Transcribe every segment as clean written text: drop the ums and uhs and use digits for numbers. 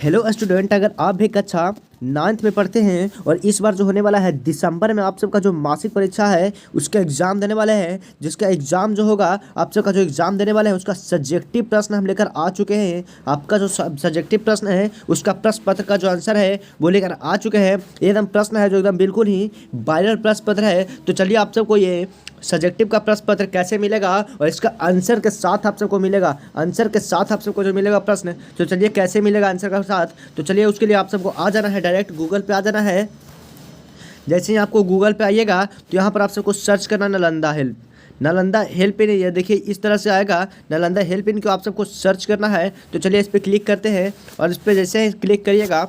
Hello student, अगर आप भी कक्षा 9th में पढ़ते हैं और इस बार जो होने वाला है दिसंबर में आप सबका जो मासिक परीक्षा है उसका एग्ज़ाम देने वाले हैं, जिसका एग्ज़ाम जो होगा आप सबका जो एग्ज़ाम देने वाले हैं उसका सब्जेक्टिव प्रश्न हम लेकर आ चुके हैं। आपका जो सब्जेक्टिव प्रश्न है उसका प्रश्न पत्र का जो आंसर है वो लेकर आ चुके हैं। एकदम प्रश्न है जो एकदम बिल्कुल ही वायरल प्रश्न पत्र है। तो चलिए आप सबको ये सब्जेक्टिव का प्रश्न पत्र कैसे मिलेगा और इसका आंसर के साथ आप सबको मिलेगा, आंसर के साथ आप सबको जो मिलेगा प्रश्न, तो चलिए कैसे मिलेगा आंसर के साथ। तो चलिए उसके लिए आप सबको आ जाना है, डायरेक्ट गूगल पे आ जाना है। जैसे ही आपको गूगल पे आइएगा तो यहाँ पर आप सबको सर्च करना Nalanda help. Nalanda help in, ये देखिए इस तरह से आएगा नालंदा हेल्प इन को आप सबको सर्च करना है। तो चलिए इस पर क्लिक करते हैं और इस पर जैसे ही क्लिक करिएगा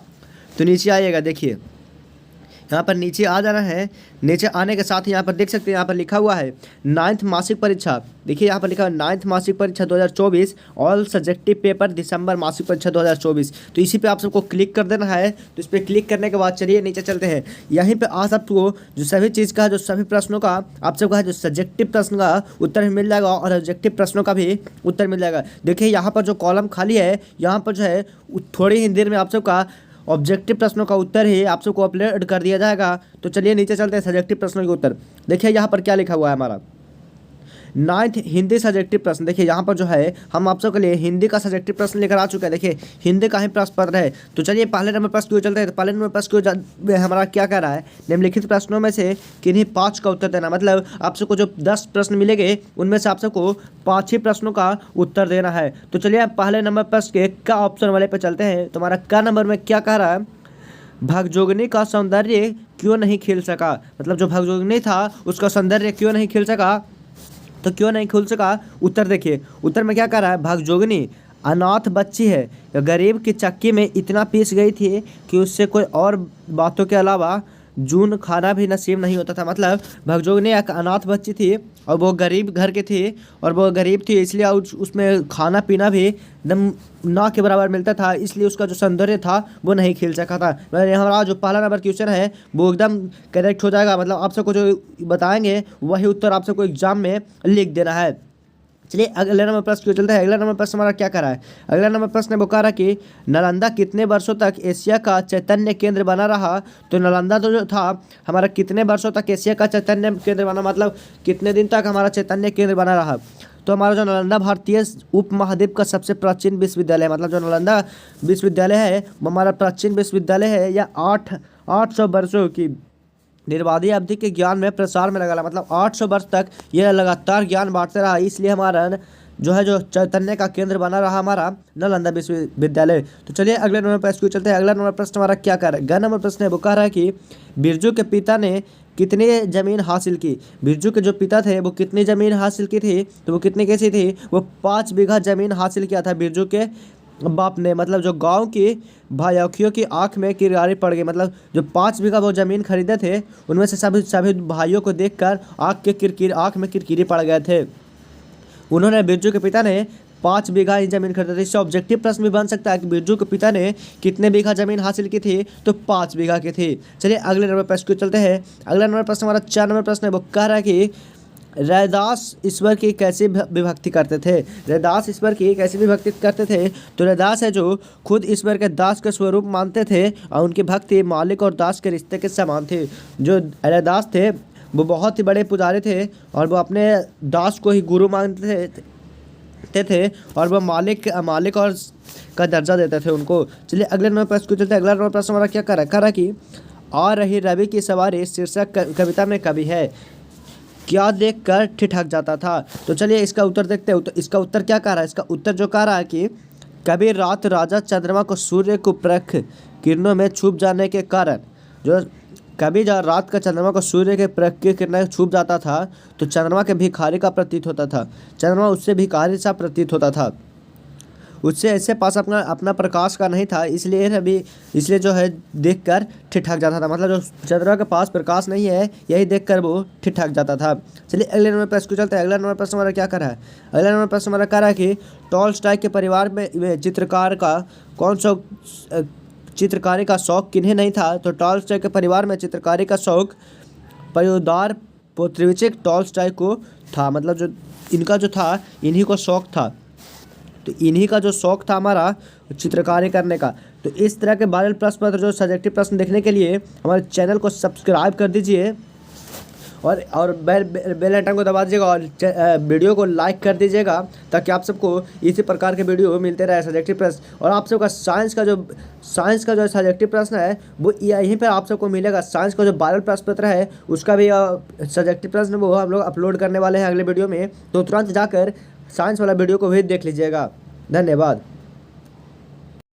तो नीचे आइएगा। देखिए यहाँ पर नीचे आ जाना है। नीचे आने के साथ ही यहाँ पर देख सकते हैं, यहाँ पर लिखा हुआ है 9th मासिक परीक्षा। देखिए यहाँ पर लिखा है 9th मासिक परीक्षा 2024 ऑल सब्जेक्टिव पेपर दिसंबर मासिक परीक्षा 2024। तो इसी पे आप सबको क्लिक कर देना है। तो इस पर क्लिक करने के बाद चलिए नीचे चलते हैं। यहीं पे आप सबको जो सभी चीज़ का, जो सभी प्रश्नों का आप सबका है, जो सब्जेक्टिव प्रश्न का उत्तर मिल जाएगा और ऑब्जेक्टिव प्रश्नों का भी उत्तर मिल जाएगा। देखिए यहाँ पर जो कॉलम खाली है यहाँ पर जो है थोड़ी ही देर में आप सबका ऑब्जेक्टिव प्रश्नों का उत्तर ही आप सबको अपलोड कर दिया जाएगा। तो चलिए नीचे चलते हैं सब्जेक्टिव प्रश्नों के उत्तर। देखिए यहाँ पर क्या लिखा हुआ है हमारा 9th हिंदी सब्जेक्टिव प्रश्न। देखिए यहाँ पर जो है हम आप सबके लिए हिंदी का सब्जेक्टिव प्रश्न लेकर आ चुके हैं। देखिए हिंदी का ही प्रश्न पत्र है। तो चलिए पहले नंबर प्रश्न की ओर चलते हैं। तो पहले नंबर प्रश्न की हमारा क्या कह रहा है, निम्नलिखित प्रश्नों में से किन्हीं 5 का उत्तर देना। मतलब आप सबको जो 10 प्रश्न मिलेंगे उनमें से आप सबको 5 ही प्रश्नों का उत्तर देना है। तो चलिए पहले नंबर प्रश्न के का ऑप्शन वाले पे चलते हैं। तो हमारा का नंबर में क्या कह रहा है, भगजोगनी का सौंदर्य क्यों नहीं खिल सका। मतलब जो भगजोगनी था उसका सौंदर्य क्यों नहीं खिल सका, तो क्यों नहीं खुल सका। उत्तर देखिए, उत्तर में क्या कह रहा है, भगजोगनी अनाथ बच्ची है, गरीब की चक्की में इतना पीस गई थी कि उससे कोई और बातों के अलावा जून खाना भी नसीब नहीं होता था। मतलब भगजोगनी एक अनाथ बच्ची थी और वो गरीब घर की थी और वो गरीब थी इसलिए उसमें खाना पीना भी एकदम ना के बराबर मिलता था, इसलिए उसका जो सौंदर्य था वो नहीं खिल सका था। मतलब हमारा जो पहला नंबर क्वेश्चन है वो एकदम करेक्ट हो जाएगा। मतलब आप सबको जो बताएंगे वही उत्तर आप सबको एग्जाम में लिख देना है। चलिए अगले नंबर प्रश्न क्यों चलता है। अगला नंबर प्रश्न हमारा क्या कर रहा है, अगला नंबर प्रश्न वो कह रहा है कि नालंदा कितने वर्षों तक एशिया का चैतन्य केंद्र बना रहा। तो नालंदा तो जो था हमारा कितने वर्षों तक एशिया का चैतन्य केंद्र बना, मतलब कितने दिन तक हमारा चैतन्य केंद्र बना रहा। तो हमारा जो नालंदा भारतीय उपमहाद्वीप का सबसे प्राचीन विश्वविद्यालय है। मतलब जो नालंदा विश्वविद्यालय है वो हमारा प्राचीन विश्वविद्यालय है। या 800 वर्षों की निर्बाध अवधि के ज्ञान में प्रसार में लगा। मतलब 800 वर्ष तक यह लगातार ज्ञान बांटते रहा, इसलिए हमारा जो है जो चैतन्य का केंद्र बना रहा हमारा नालंदा विश्वविद्यालय। तो चलिए अगले नंबर प्रश्न चलते हैं। अगला नंबर प्रश्न हमारा क्या कर रहा है, ग नंबर प्रश्न है वो कह रहा है कि बिरजू के पिता ने कितनी ज़मीन हासिल की। बिरजू के जो पिता थे वो कितनी ज़मीन हासिल की थी, तो वो कितनी कैसी थी, वो 5 बीघा ज़मीन हासिल किया था बिरजू के बाप ने। मतलब जो गांव की भाइयों की आंख में किरकारी पड़ गई। मतलब जो 5 बीघा वो ज़मीन खरीदे थे उनमें से सभी भाइयों को देखकर आंख में किरकिरी पड़ गए थे। उन्होंने बिरजू के पिता ने 5 बीघा ही ज़मीन खरीदी थी। इससे ऑब्जेक्टिव प्रश्न भी बन सकता है कि बिरजू के पिता ने कितने बीघा ज़मीन हासिल की थी, तो 5 बीघा की थी। चलिए अगले नंबर प्रश्न को चलते हैं। अगला नंबर प्रश्न हमारा 4 नंबर प्रश्न है वो कह रहा है कि रैदास ईश्वर की कैसे विभक्ति करते थे। रैदास ईश्वर की कैसे विभक्ति करते थे। तो रैदास है जो खुद ईश्वर के दास के स्वरूप मानते थे और उनकी भक्ति मालिक और दास के रिश्ते के समान थी। जो रैदास थे वो बहुत ही बड़े पुजारी थे और वो अपने दास को ही गुरु मानते थे और वह मालिक और का दर्जा देते थे उनको। चलिए अगले नंबर प्रश्न को चलते हैं। अगला नंबर प्रश्न हमारा क्या कर रहा है कि आ रही रवि की सवारी शीर्षक कविता में कवि है क्या देखकर ठिठक जाता था। तो चलिए इसका उत्तर देखते हैं। इसका उत्तर क्या कह रहा है, इसका उत्तर जो कह रहा है कि कभी रात राजा चंद्रमा को सूर्य को प्रख किरणों में छुप जाने के कारण, जो कभी जब रात का चंद्रमा को सूर्य के प्रख की किरणें छुप जाता था तो चंद्रमा के भिखारी का प्रतीत होता था। चंद्रमा उससे भिखारी सा प्रतीत होता था, उससे ऐसे पास अपना प्रकाश का नहीं था, इसलिए जो है देखकर ठिठक जाता था। मतलब जो चंद्रमा के पास प्रकाश नहीं है यही देखकर वो ठिठक जाता था। चलिए अगले नंबर प्रश्न को चलते हैं। अगला नंबर प्रश्न हमारा क्या कर रहा है, अगला नंबर प्रश्न हमारा कह रहा है कि टॉलस्टॉय के परिवार में चित्रकारी का शौक किन्हें नहीं था। तो टॉलस्टॉय के परिवार में चित्रकारी का शौक प्योदार पोत्रिविचिक टॉलस्टॉय को था। मतलब जो इनका जो था इन्हीं को शौक था। तो इन्हीं का जो शौक था हमारा चित्रकारी करने का। तो इस तरह के वायरल प्रश्न पत्र जो सब्जेक्टिव प्रश्न देखने के लिए हमारे चैनल को सब्सक्राइब कर दीजिए और बेल आइकन को दबा दीजिएगा और वीडियो को लाइक कर दीजिएगा, ताकि आप सबको इसी प्रकार के वीडियो मिलते रहे सब्जेक्टिव प्रश्न। और आप सबका साइंस का जो सब्जेक्टिव प्रश्न है वो यहीं पर आप सबको मिलेगा। साइंस का जो वायरल प्रश्न पत्र है उसका भी सब्जेक्टिव प्रश्न वो हम लोग अपलोड करने वाले हैं अगले वीडियो में, तो तुरंत जाकर साइंस वाला वीडियो को भी देख लीजिएगा। धन्यवाद।